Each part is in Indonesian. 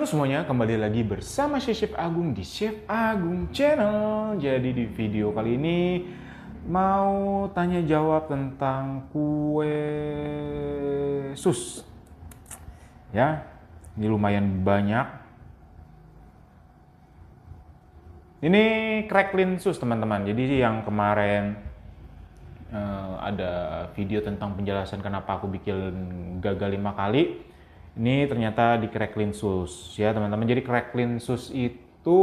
semuanya, kembali lagi bersama Chef Agung di Chef Agung Channel. Jadi di video kali ini mau tanya jawab tentang kue sus. Ya, ini lumayan banyak. Ini cracklin sus teman-teman. Jadi yang kemarin ada video tentang penjelasan kenapa aku bikin gagal 5 kali. Ini ternyata di cracklin sus ya teman-teman. Jadi cracklin sus itu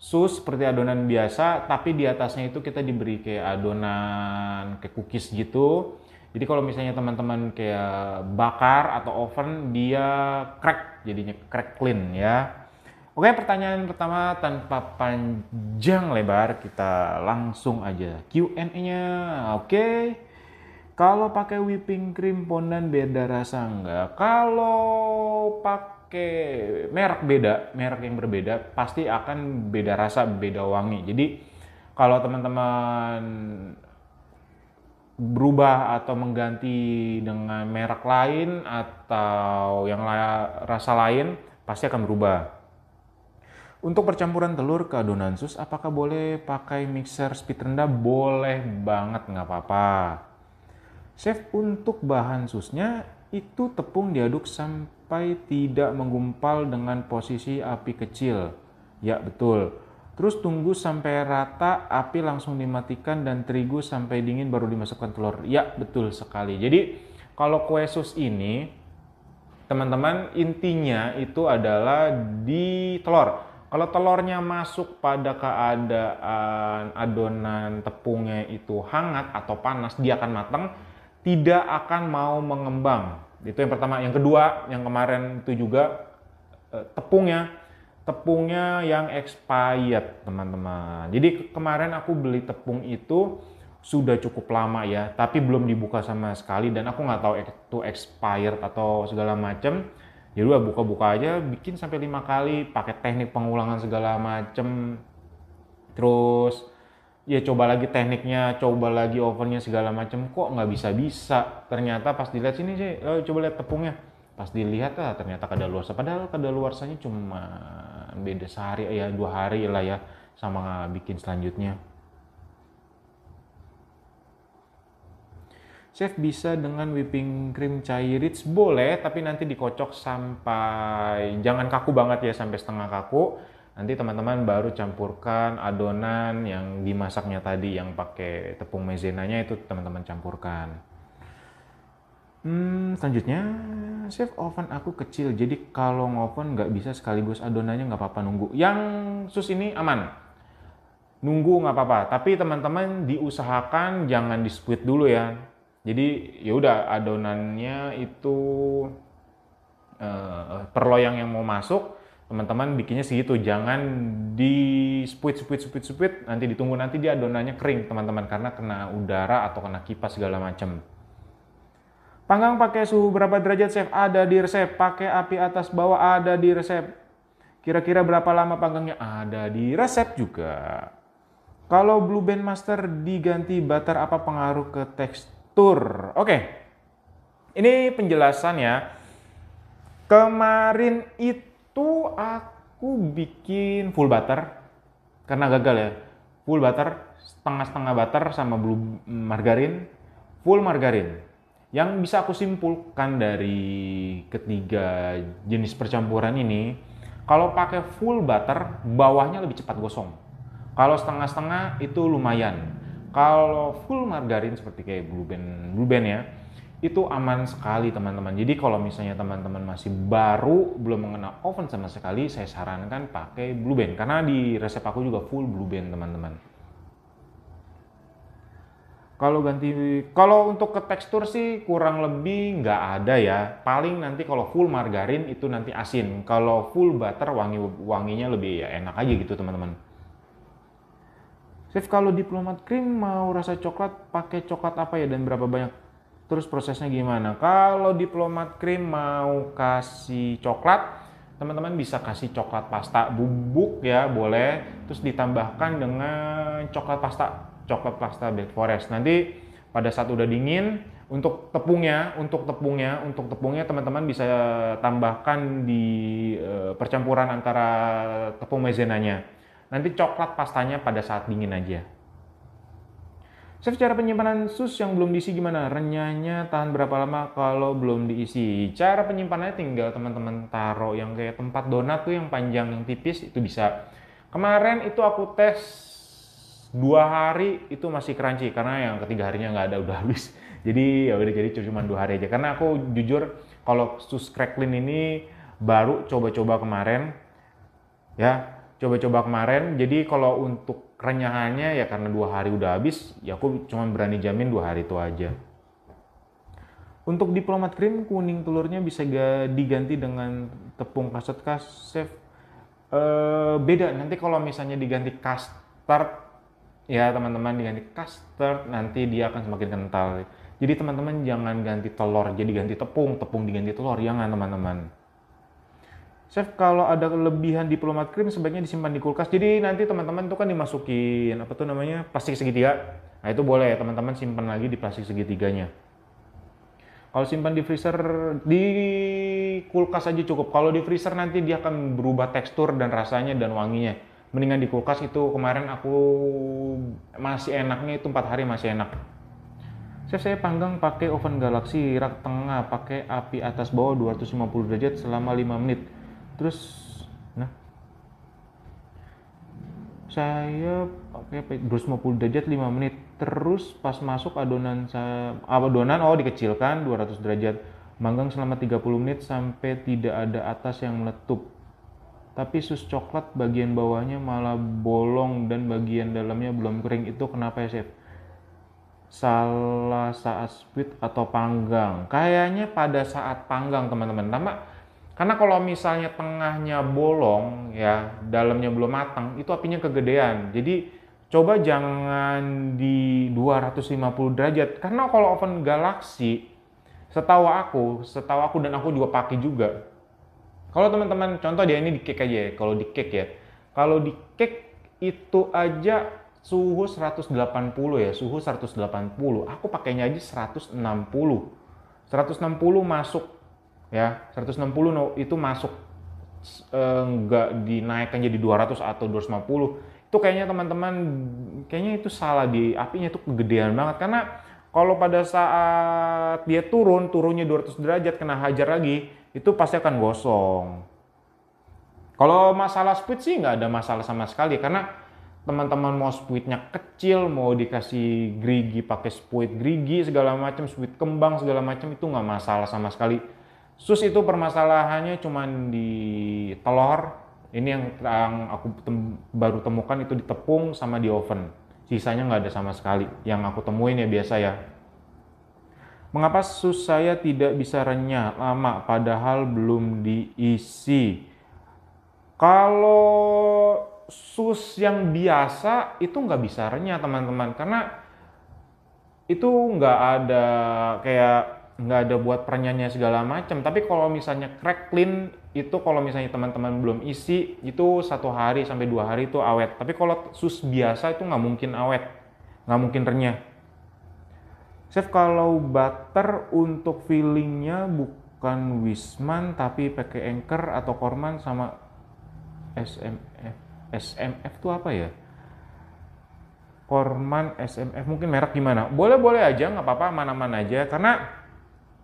sus seperti adonan biasa, tapi di atasnya itu kita diberi kayak adonan kayak cookies gitu. Jadi kalau misalnya teman-teman kayak bakar atau oven, dia crack, jadinya cracklin ya. Oke, pertanyaan pertama tanpa panjang lebar, kita langsung aja Q&A-nya. Oke. Kalau pakai whipping cream fondant beda rasa enggak? Kalau pakai merek yang berbeda pasti akan beda rasa, beda wangi. Jadi kalau teman-teman berubah atau mengganti dengan merek lain atau yang rasa lain pasti akan berubah. Untuk percampuran telur ke adonan sus, apakah boleh pakai mixer speed rendah? Boleh banget, nggak apa-apa. Chef, untuk bahan susnya itu tepung diaduk sampai tidak menggumpal dengan posisi api kecil. Ya, betul. Terus tunggu sampai rata, api langsung dimatikan dan terigu sampai dingin baru dimasukkan telur. Ya, betul sekali. Jadi, kalau kue sus ini, teman-teman, intinya itu adalah di telur. Kalau telurnya masuk pada keadaan adonan tepungnya itu hangat atau panas, dia akan matang, tidak akan mau mengembang. Itu yang pertama. Yang kedua, yang kemarin itu juga tepungnya yang expired, teman-teman. Jadi kemarin aku beli tepung itu sudah cukup lama ya, tapi belum dibuka sama sekali dan aku nggak tahu itu expired atau segala macam. Jadi udah buka-buka aja, bikin sampai 5 kali, pakai teknik pengulangan segala macam. Terus ya coba lagi tekniknya, coba lagi ovennya segala macam, kok nggak bisa. Ternyata pas dilihat sini sih, coba lihat tepungnya. Pas dilihat ternyata kadaluarsa. Padahal kadaluarsanya cuma beda sehari ya, 2 hari lah ya sama bikin selanjutnya. Chef, bisa dengan whipping cream cair rich? Boleh, tapi nanti dikocok sampai, jangan kaku banget ya, sampai setengah kaku. Nanti teman-teman baru campurkan adonan yang dimasaknya tadi, yang pakai tepung maizenanya itu teman-teman campurkan. Selanjutnya, Chef, oven aku kecil, jadi kalau ngoven nggak bisa sekaligus adonannya, nggak apa-apa nunggu. Yang sus ini aman, nunggu nggak apa-apa. Tapi teman-teman diusahakan jangan di split dulu ya. Jadi ya udah adonannya itu per loyang yang mau masuk, teman-teman bikinnya segitu, jangan di split, nanti ditunggu nanti dia adonannya kering teman-teman karena kena udara atau kena kipas segala macam. Panggang pakai suhu berapa derajat, Chef? Ada di resep. Pakai api atas bawah, ada di resep. Kira-kira berapa lama panggangnya? Ada di resep juga. Kalau Blue Band Master diganti butter, apa pengaruh ke tekstur? Oke, ini penjelasan ya. Kemarin itu aku bikin full butter karena gagal ya. Full butter, setengah-setengah butter sama blue margarin, full margarin. Yang bisa aku simpulkan dari ketiga jenis percampuran ini, kalau pakai full butter, bawahnya lebih cepat gosong. Kalau setengah-setengah itu lumayan. Kalau full margarin seperti kayak Blue Band ya, itu aman sekali teman-teman. Jadi kalau misalnya teman-teman masih baru, belum mengenal oven sama sekali, saya sarankan pakai Blue Band. Karena di resep aku juga full Blue Band teman-teman. Kalau untuk ke tekstur sih kurang lebih nggak ada ya. Paling nanti kalau full margarin itu nanti asin. Kalau full butter wanginya lebih ya enak aja gitu teman-teman. Chef, kalau diplomat cream mau rasa coklat, pakai coklat apa ya dan berapa banyak? Terus prosesnya gimana? Kalau diplomat cream mau kasih coklat, teman-teman bisa kasih coklat pasta bubuk ya, boleh. Terus ditambahkan dengan coklat pasta Black Forest. Nanti pada saat udah dingin, Untuk tepungnya teman-teman bisa tambahkan di percampuran antara tepung maizenanya. Nanti coklat pastanya pada saat dingin aja. Chef, cara penyimpanan sus yang belum diisi gimana? Renyahnya tahan berapa lama kalau belum diisi? Cara penyimpanannya tinggal teman-teman taruh yang kayak tempat donat tuh yang panjang, yang tipis, itu bisa. Kemarin itu aku tes 2 hari itu masih crunchy karena yang ketiga harinya nggak ada, udah habis. Jadi ya udah, jadi cuma 2 hari aja. Karena aku jujur kalau sus cracklin ini baru coba-coba kemarin, ya coba-coba kemarin. Jadi kalau untuk renyahannya ya karena 2 hari udah habis, ya aku cuma berani jamin 2 hari itu aja. Untuk diplomat krim, kuning telurnya bisa diganti dengan tepung custard kah, Chef? Beda nanti kalau misalnya diganti custard, ya teman-teman, diganti custard nanti dia akan semakin kental. Jadi teman-teman jangan ganti telur jadi ganti tepung, tepung diganti telur, jangan teman-teman. Chef, kalau ada kelebihan diplomat krim sebaiknya disimpan di kulkas. Jadi nanti teman-teman itu kan dimasukin apa tuh namanya, plastik segitiga. Nah itu boleh teman-teman simpan lagi di plastik segitiganya. Kalau simpan di freezer, di kulkas aja cukup. Kalau di freezer nanti dia akan berubah tekstur dan rasanya dan wanginya. Mendingan di kulkas, itu kemarin aku masih enaknya itu 4 hari masih enak. Saya panggang pakai oven Galaxy rak tengah, pakai api atas bawah 250 derajat selama 5 menit. Terus, nah, saya pakai 250 derajat 5 menit. Terus pas masuk adonan dikecilkan 200 derajat. Manggang selama 30 menit sampai tidak ada atas yang meletup. Tapi sus coklat bagian bawahnya malah bolong dan bagian dalamnya belum kering. Itu kenapa ya, Chef? Salah saat split atau panggang? Kayaknya pada saat panggang, teman-teman. Karena kalau misalnya tengahnya bolong, ya dalamnya belum matang, itu apinya kegedean. Jadi coba jangan di 250 derajat. Karena kalau oven Galaxy, setahu aku dan aku juga pakai juga. Kalau teman-teman contoh dia ini di cake aja ya. Kalau di cake ya. Kalau di cake itu aja suhu 180 ya, suhu 180. Aku pakainya aja 160. 160 masuk ya, 160 itu masuk, nggak dinaikkan jadi 200 atau 250. Itu kayaknya teman-teman, kayaknya itu salah, di apinya itu kegedean banget. Karena kalau pada saat dia turunnya 200 derajat kena hajar lagi, itu pasti akan gosong. Kalau masalah speed sih nggak ada masalah sama sekali, karena teman-teman mau speednya kecil, mau dikasih gerigi pakai speed gerigi segala macam, speed kembang segala macam, itu nggak masalah sama sekali. Sus itu permasalahannya cuman di telur. Ini yang aku baru temukan itu di tepung sama di oven. Sisanya nggak ada sama sekali. Yang aku temuin ya biasa ya. Mengapa sus saya tidak bisa renyah lama padahal belum diisi? Kalau sus yang biasa itu nggak bisa renyah teman-teman, karena itu nggak ada buat perenyahnya segala macam. Tapi kalau misalnya cracklin itu, kalau misalnya teman-teman belum isi itu 1 hari sampai 2 hari itu awet. Tapi kalau sus biasa itu nggak mungkin awet, nggak mungkin renyah. Chef, kalau butter untuk fillingnya bukan Wisman tapi pakai Anchor atau Korman sama SMF. SMF itu apa ya? Korman, SMF, mungkin merek gimana? Boleh-boleh aja, nggak apa-apa, aman-aman aja. Karena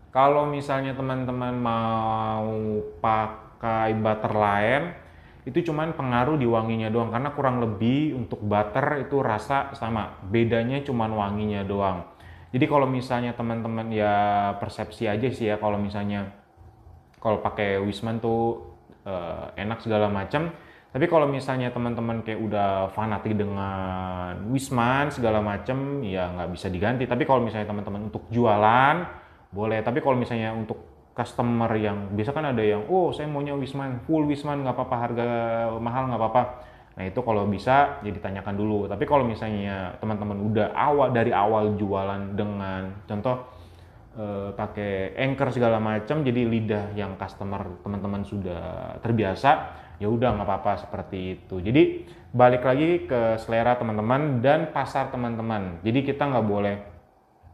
kalau misalnya teman-teman mau pakai butter lain, itu cuman pengaruh di wanginya doang. Karena kurang lebih untuk butter itu rasa sama, bedanya cuman wanginya doang. Jadi kalau misalnya teman-teman ya persepsi aja sih ya, kalau misalnya kalau pakai Wisman tuh enak segala macam. Tapi kalau misalnya teman-teman kayak udah fanatik dengan Wisman segala macam, ya nggak bisa diganti. Tapi kalau misalnya teman-teman untuk jualan, boleh. Tapi kalau misalnya untuk customer yang biasa kan ada yang, oh saya maunya Wisman, full Wisman nggak apa-apa, harga mahal nggak apa-apa. Nah itu kalau bisa ya ditanyakan dulu. Tapi kalau misalnya teman-teman udah dari awal jualan dengan contoh pakai Anchor segala macam, jadi lidah yang customer teman-teman sudah terbiasa, ya udah nggak apa-apa seperti itu. Jadi balik lagi ke selera teman-teman dan pasar teman-teman. Jadi kita nggak boleh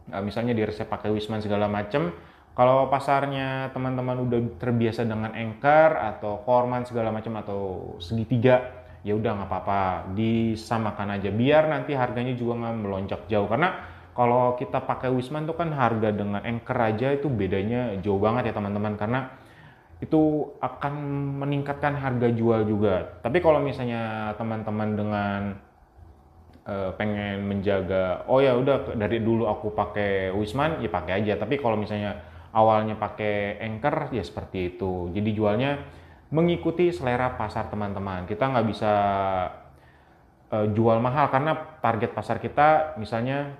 misalnya di resep pakai Wisman segala macem. Kalau pasarnya teman-teman udah terbiasa dengan Anchor atau Korman segala macam atau segitiga, ya udah nggak apa-apa, disamakan aja biar nanti harganya juga nggak melonjak jauh. Karena kalau kita pakai Wisman tuh kan harga dengan Anchor aja itu bedanya jauh banget ya teman-teman, karena itu akan meningkatkan harga jual juga. Tapi kalau misalnya teman-teman dengan pengen menjaga, oh ya udah dari dulu aku pakai Wisman, ya pakai aja. Tapi kalau misalnya awalnya pakai Anchor, ya seperti itu. Jadi jualnya mengikuti selera pasar teman-teman. Kita nggak bisa jual mahal karena target pasar kita misalnya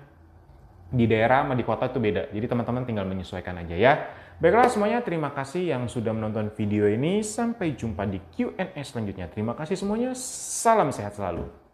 di daerah sama di kota itu beda. Jadi teman-teman tinggal menyesuaikan aja ya. Baiklah semuanya, terima kasih yang sudah menonton video ini. Sampai jumpa di Q&A selanjutnya. Terima kasih semuanya. Salam sehat selalu.